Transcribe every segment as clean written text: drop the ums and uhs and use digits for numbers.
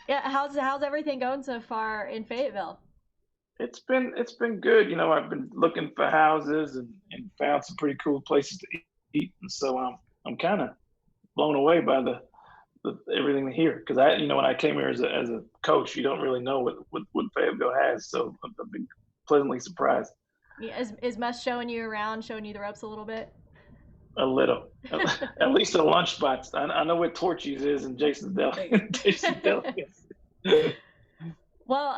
Yeah, how's everything going so far in Fayetteville? It's been good. I've been looking for houses and found some pretty cool places to eat, and so I'm kind of blown away by the everything here because when I came here as a coach, you don't really know what Fayetteville has, so I've been pleasantly surprised Yeah, is Musk showing you around, showing you the ropes a little bit? a little. At least the lunch spots. I know what Torchy's is and Jason's Deli. Jason's Deli. Yes. Well,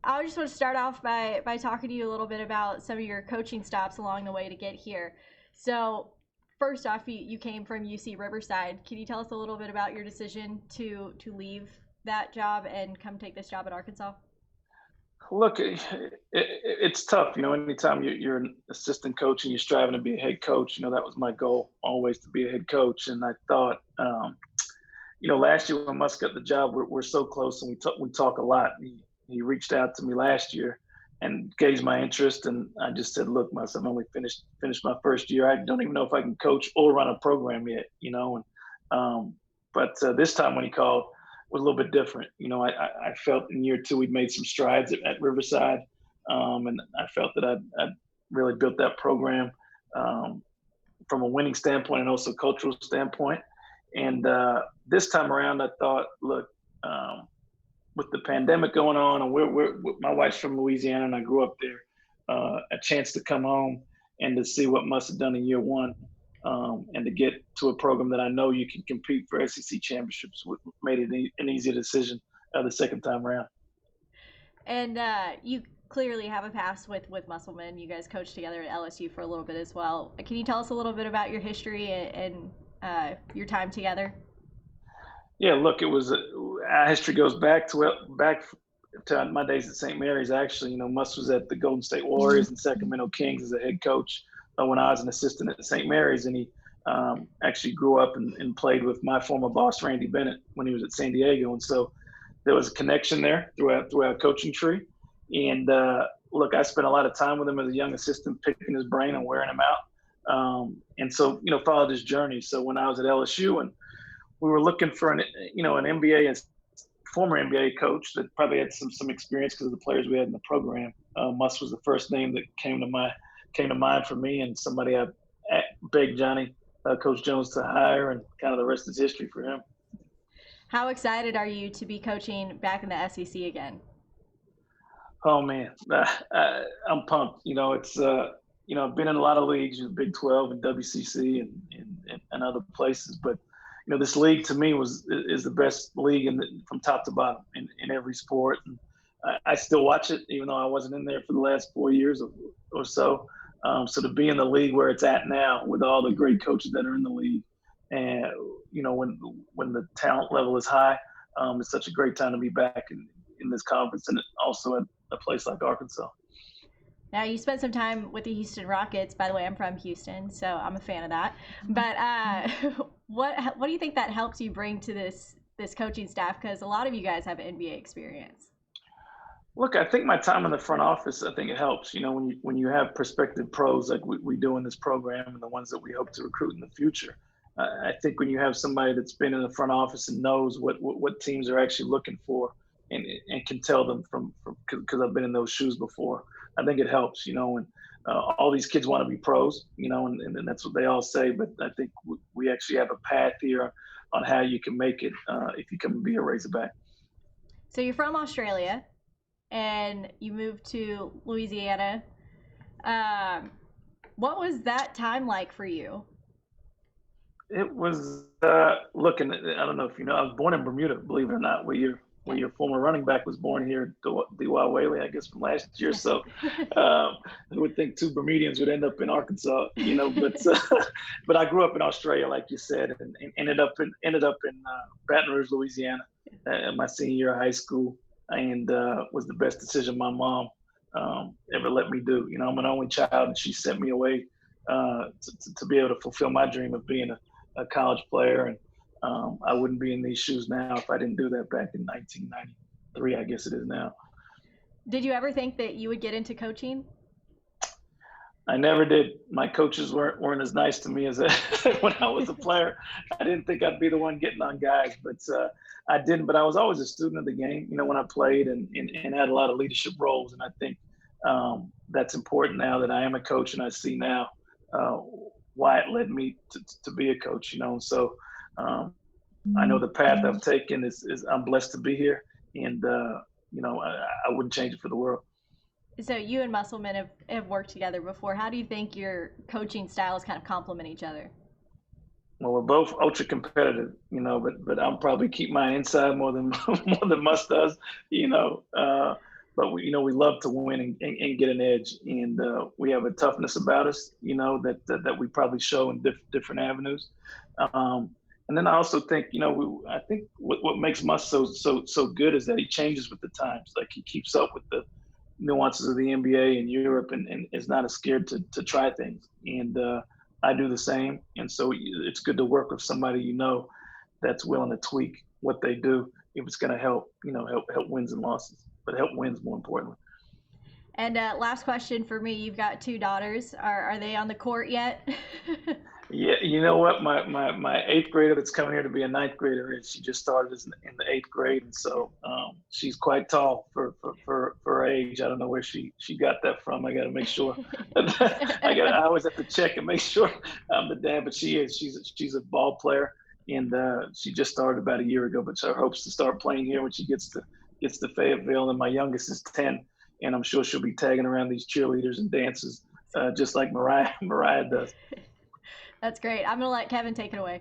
I just want to start off by talking to you a little bit about some of your coaching stops along the way to get here. So, first off, you came from UC Riverside. Can you tell us a little bit about your decision to leave that job and come take this job at Arkansas? Look, it's tough. Anytime you're an assistant coach and you're striving to be a head coach, that was my goal always to be a head coach. And I thought, last year when Musk got the job, we're so close and we talk a lot. He reached out to me last year and gauged my interest, and I just said, look, Musk, I've only finished my first year. I don't even know if I can coach or run a program yet. But this time when he called, was a little bit different. I felt in year two we'd made some strides at Riverside, and I felt that I'd really built that program from a winning standpoint and also cultural standpoint. And this time around, I thought, look, with the pandemic going on, and my wife's from Louisiana, and I grew up there, a chance to come home and to see what Must have done in year one, and to get to a program that I know you can compete for SEC championships made it an easy decision the second time around. And you clearly have a past with Musselman. You guys coached together at LSU for a little bit as well. Can you tell us a little bit about your history and your time together? Yeah, look, it was our history goes back to my days at St. Mary's. Actually, Muss was at the Golden State Warriors and Sacramento Kings as a head coach when I was an assistant at St. Mary's, and he actually grew up and played with my former boss Randy Bennett when he was at San Diego, and so there was a connection there throughout coaching tree. And look, I spent a lot of time with him as a young assistant, picking his brain and wearing him out, and so followed his journey. So when I was at LSU and we were looking for an NBA and former NBA coach that probably had some experience because of the players we had in the program. Muss was the first name that came to mind for me, and somebody I begged Coach Jones to hire, and kind of the rest is history for him. How excited are you to be coaching back in the SEC again? Oh man, I'm pumped. It's I've been in a lot of leagues, Big 12 and WCC and other places, but this league to me is the best league from top to bottom in every sport. And I still watch it, even though I wasn't in there for the last 4 years or so. So to be in the league where it's at now, with all the great coaches that are in the league, and when the talent level is high, it's such a great time to be back in this conference, and also at a place like Arkansas. Now, you spent some time with the Houston Rockets. By the way, I'm from Houston, so I'm a fan of that. But what do you think that helps you bring to this coaching staff? Because a lot of you guys have NBA experience. Look, I think my time in the front office, I think it helps. When you have prospective pros like we do in this program, and the ones that we hope to recruit in the future. I think when you have somebody that's been in the front office and knows what teams are actually looking for, and can tell them from because I've been in those shoes before. I think it helps, and all these kids want to be pros, and that's what they all say. But I think we actually have a path here on how you can make it if you come and be a Razorback. So you're from Australia, and you moved to Louisiana. What was that time like for you? It was looking. I don't know if you know. I was born in Bermuda, believe it or not, where your former running back was born here, D.Y. Whaley, I guess, from last year. So I would think two Bermudians would end up in Arkansas, But but I grew up in Australia, like you said, and ended up in Baton Rouge, Louisiana, my senior year of high school, and was the best decision my mom ever let me do. I'm an only child, and she sent me away to be able to fulfill my dream of being a college player. And I wouldn't be in these shoes now if I didn't do that back in 1993, I guess it is now. Did you ever think that you would get into coaching? I never did. My coaches weren't as nice to me as when I was a player. I didn't think I'd be the one getting on guys, but I didn't. But I was always a student of the game, when I played and had a lot of leadership roles. And I think that's important now that I am a coach, and I see now uh, why it led me to be a coach. So um, I know the path I've taken is I'm blessed to be here, and I wouldn't change it for the world. So you and Musselman have worked together before. How do you think your coaching styles kind of complement each other? Well, we're both ultra competitive, but I'm probably keep my inside more than more than Mus does, you know. But we love to win and get an edge, and we have a toughness about us, that we probably show in different avenues. Um, and then I also think, I think what makes Mus so good is that he changes with the times. Like he keeps up with the nuances of the NBA and Europe, and is not as scared to try things. And I do the same. And so it's good to work with somebody that's willing to tweak what they do if it's going to help wins and losses, but help wins more importantly. And last question for me: you've got two daughters. Are they on the court yet? Yeah, you know what? My eighth grader that's coming here to be a ninth grader, and she just started in the eighth grade, and so she's quite tall for her age. I don't know where she got that from. I got to make sure. I always have to check and make sure I'm the dad, but she is. She's a ball player, and she just started about a year ago. But her hopes to start playing here when she gets to Fayetteville. And my youngest is 10, and I'm sure she'll be tagging around these cheerleaders and dances just like Mariah does. That's great. I'm going to let Kevin take it away.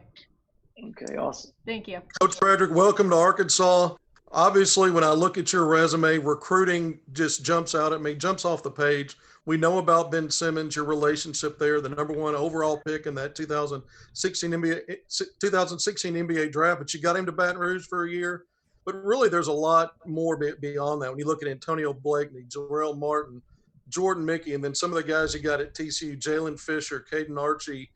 Okay, awesome. Thank you. Coach Frederick, welcome to Arkansas. Obviously, when I look at your resume, recruiting just jumps out at me, jumps off the page. We know about Ben Simmons, your relationship there, the number one overall pick in that 2016 NBA draft, but you got him to Baton Rouge for a year. But really, there's a lot more beyond that. When you look at Antonio Blakeney, Jarrell Martin, Jordan Mickey, and then some of the guys you got at TCU, Jalen Fisher, Caden Archie,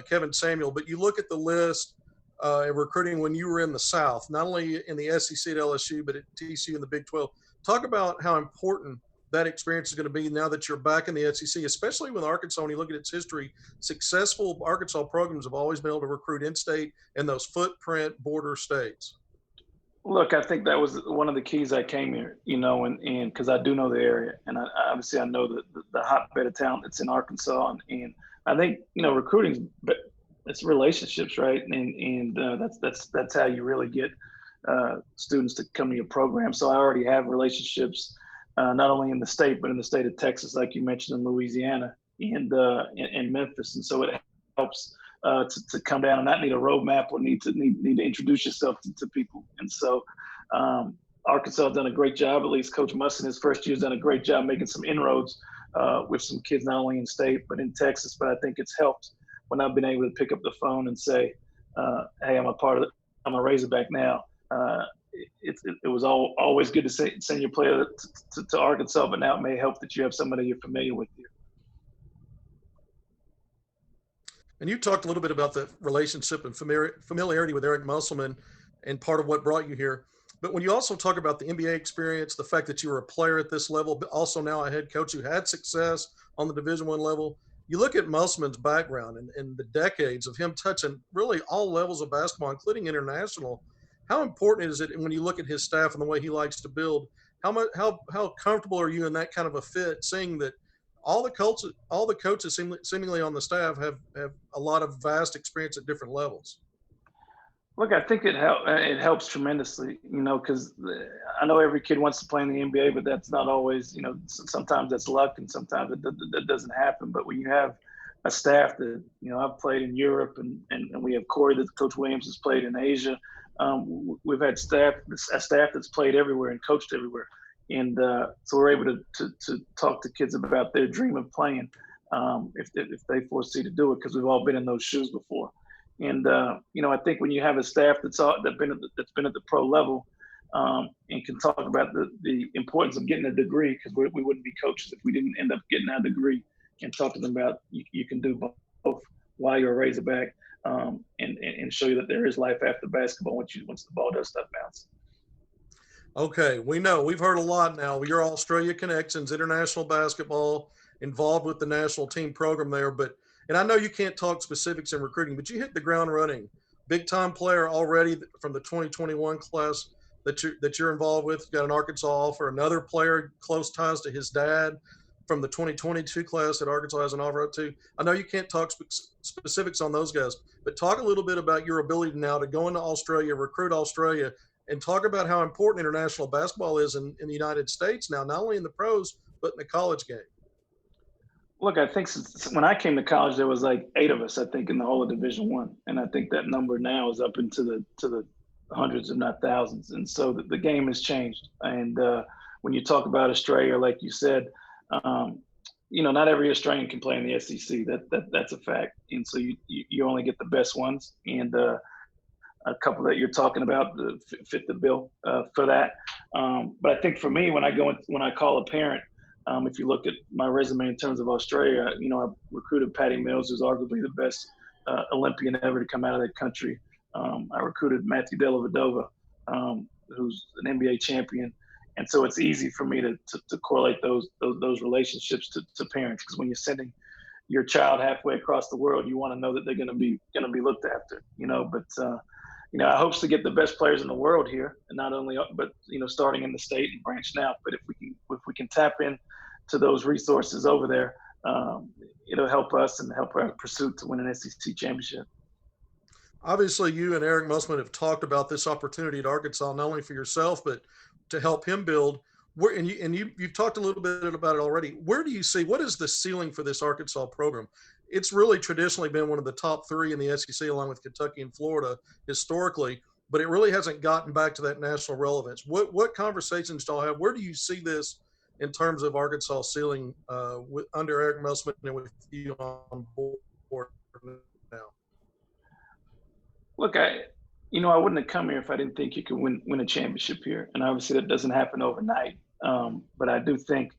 Kevin Samuel. But you look at the list in recruiting when you were in the South, not only in the SEC at LSU, but at TCU in the Big 12. Talk about how important that experience is going to be now that you're back in the SEC, especially with Arkansas. When you look at its history, successful Arkansas programs have always been able to recruit in-state in those footprint border states. Look, I think that was one of the keys I came here, and because I do know the area, and obviously I know the hotbed of talent that's in Arkansas, and I think recruiting, but it's relationships, right? And that's how you really get students to come to your program. So I already have relationships, not only in the state but in the state of Texas, like you mentioned, in Louisiana and in Memphis, and so it helps to come down and not need a roadmap or need to introduce yourself to people. And so Arkansas has done a great job. At least Coach Muss in his first year has done a great job making some inroads with some kids, not only in state but in Texas. But I think it's helped when I've been able to pick up the phone and say, "Hey, I'm a Razorback now." It was always good to send your player to Arkansas, but now it may help that you have somebody you're familiar with here. And you talked a little bit about the relationship and familiarity with Eric Musselman and part of what brought you here. But when you also talk about the NBA experience, the fact that you were a player at this level, but also now a head coach who had success on the Division I level, you look at Musselman's background and the decades of him touching really all levels of basketball, including international. How important is it when you look at his staff and the way he likes to build? How comfortable are you in that kind of a fit, seeing that all the coaches seemingly on the staff have a lot of vast experience at different levels? Look, I think it helps tremendously, because I know every kid wants to play in the NBA, but that's not always, sometimes that's luck and sometimes that doesn't happen. But when you have a staff that, I've played in Europe and we have Corey that Coach Williams has played in Asia. We've had a staff that's played everywhere and coached everywhere. And so we're able to talk to kids about their dream of playing if they foresee to do it, because we've all been in those shoes before. And I think when you have a staff that's been at the pro level and can talk about the importance of getting a degree, because we wouldn't be coaches if we didn't end up getting our degree, and talk to them about you can do both while you're a Razorback, and show you that there is life after basketball once the ball does stop bouncing. Okay, we know. We've heard a lot now. Your Australia connections, international basketball, involved with the national team program there. And I know you can't talk specifics in recruiting, but you hit the ground running. Big time player already from the 2021 class that you're involved with. You got an Arkansas offer. Another player close ties to his dad from the 2022 class that Arkansas has an offer up to. I know you can't talk specifics on those guys, but talk a little bit about your ability now to go into Australia, recruit Australia, and talk about how important international basketball is in the United States now, not only in the pros, but in the college game. Look, I think when I came to college, there was like 8 of us, I think, in the whole of Division One, and I think that number now is up into the hundreds, if not thousands. And so the game has changed. And when you talk about Australia, like you said, not every Australian can play in the SEC. That's a fact. And so you only get the best ones. And a couple that you're talking about fit the bill for that. But I think for me, when I call a parent, if you look at my resume in terms of Australia, I recruited Patty Mills, who's arguably the best Olympian ever to come out of that country. I recruited Matthew Dellavedova, who's an NBA champion. And so it's easy for me to correlate those relationships to parents, because when you're sending your child halfway across the world, you want to know that they're going to be looked after, But I hope to get the best players in the world here, and not only, but starting in the state and branching out. But if we can tap in to those resources over there, it'll help us and help our pursuit to win an SEC championship. Obviously, you and Eric Musselman have talked about this opportunity at Arkansas, not only for yourself, but to help him build. You've talked a little bit about it already. Where do you see, what is the ceiling for this Arkansas program? It's really traditionally been one of the top 3 in the SEC, along with Kentucky and Florida historically, but it really hasn't gotten back to that national relevance. What conversations do y'all have? Where do you see this in terms of Arkansas ceiling under Eric Musselman and with you on board now? Look, I wouldn't have come here if I didn't think you could win a championship here. And obviously that doesn't happen overnight. But I do think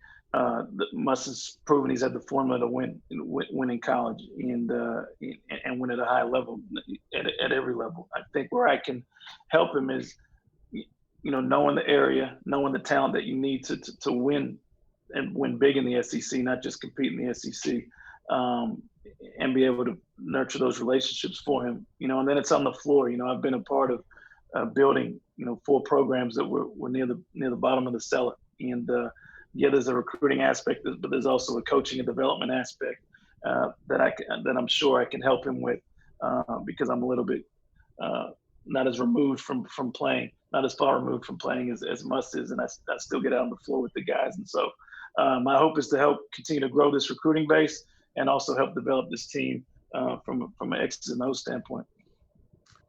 Muss has proven he's had the formula to win in college and win at a high level, at every level. I think where I can help him is, knowing the area, knowing the talent that you need to win and win big in the SEC, not just compete in the SEC, and be able to nurture those relationships for him. And then it's on the floor. I've been a part of building, 4 programs that were near the bottom of the cellar. And there's a recruiting aspect, but there's also a coaching and development aspect that I'm sure I can help him with, because I'm a little bit not as removed from playing, not as far removed from playing as Muss is, and I still get out on the floor with the guys. And so my hope is to help continue to grow this recruiting base and also help develop this team from an X's and O's standpoint.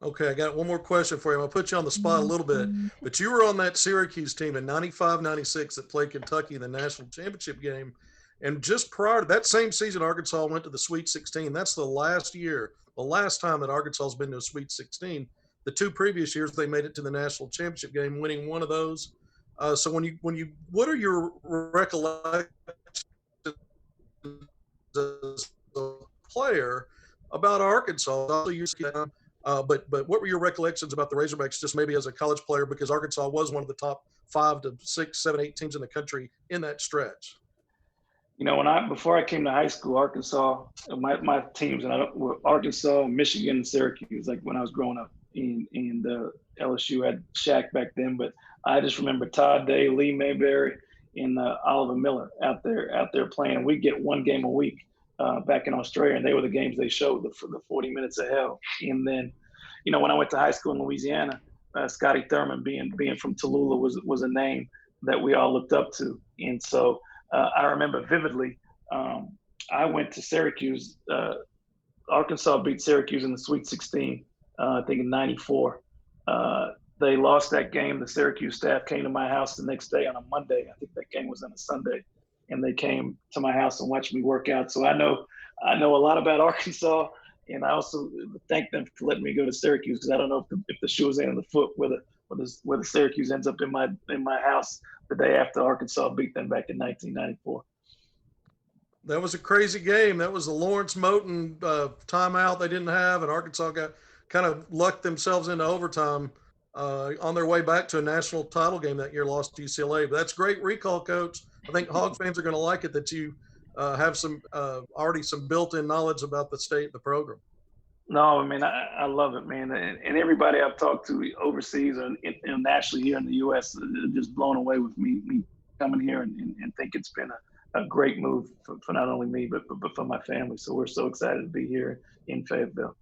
Okay, I got one more question for you. I'm going to put you on the spot a little bit, but you were on that Syracuse team in 95-96 that played Kentucky in the national championship game. And just prior to that same season, Arkansas went to the Sweet 16. That's the last time that Arkansas has been to a Sweet 16. The 2 previous years, they made it to the national championship game, winning one of those. So what are your recollections as a player about Arkansas? But what were your recollections about the Razorbacks, just maybe as a college player, because Arkansas was one of the top 5 to 6, 7, 8 teams in the country in that stretch? Before I came to high school, Arkansas, my teams were Arkansas, Michigan, and Syracuse. Like when I was growing up, and LSU had Shaq back then, but I just remember Todd Day, Lee Mayberry, and Oliver Miller out there playing. And we'd get one game a week back in Australia, and they were the games they showed, the 40 minutes of hell. And then, when I went to high school in Louisiana, Scotty Thurman being from Tallulah was a name that we all looked up to. And so I remember vividly, I went to Syracuse. Arkansas beat Syracuse in the Sweet 16, I think in '94. They lost that game. The Syracuse staff came to my house the next day on a Monday. I think that game was on a Sunday. And they came to my house and watched me work out. So I know a lot about Arkansas, and I also thank them for letting me go to Syracuse, because I don't know if the shoe was in the foot where the Syracuse ends up in my house the day after Arkansas beat them back in 1994. That was a crazy game. That was the Lawrence Moten timeout they didn't have, and Arkansas kind of lucked themselves into overtime on their way back to a national title game that year, lost to UCLA. But that's great recall, Coach. I think Hog fans are going to like it that you have some already some built-in knowledge about the state, the program. No, I mean, I love it, man. And everybody I've talked to overseas and nationally here in the U.S. are just blown away with me coming here and think it's been a great move for not only me, but for my family. So we're so excited to be here in Fayetteville.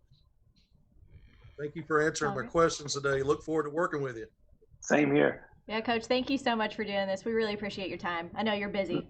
Thank you for answering my questions today. Look forward to working with you. Same here. Yeah, Coach, thank you so much for doing this. We really appreciate your time. I know you're busy.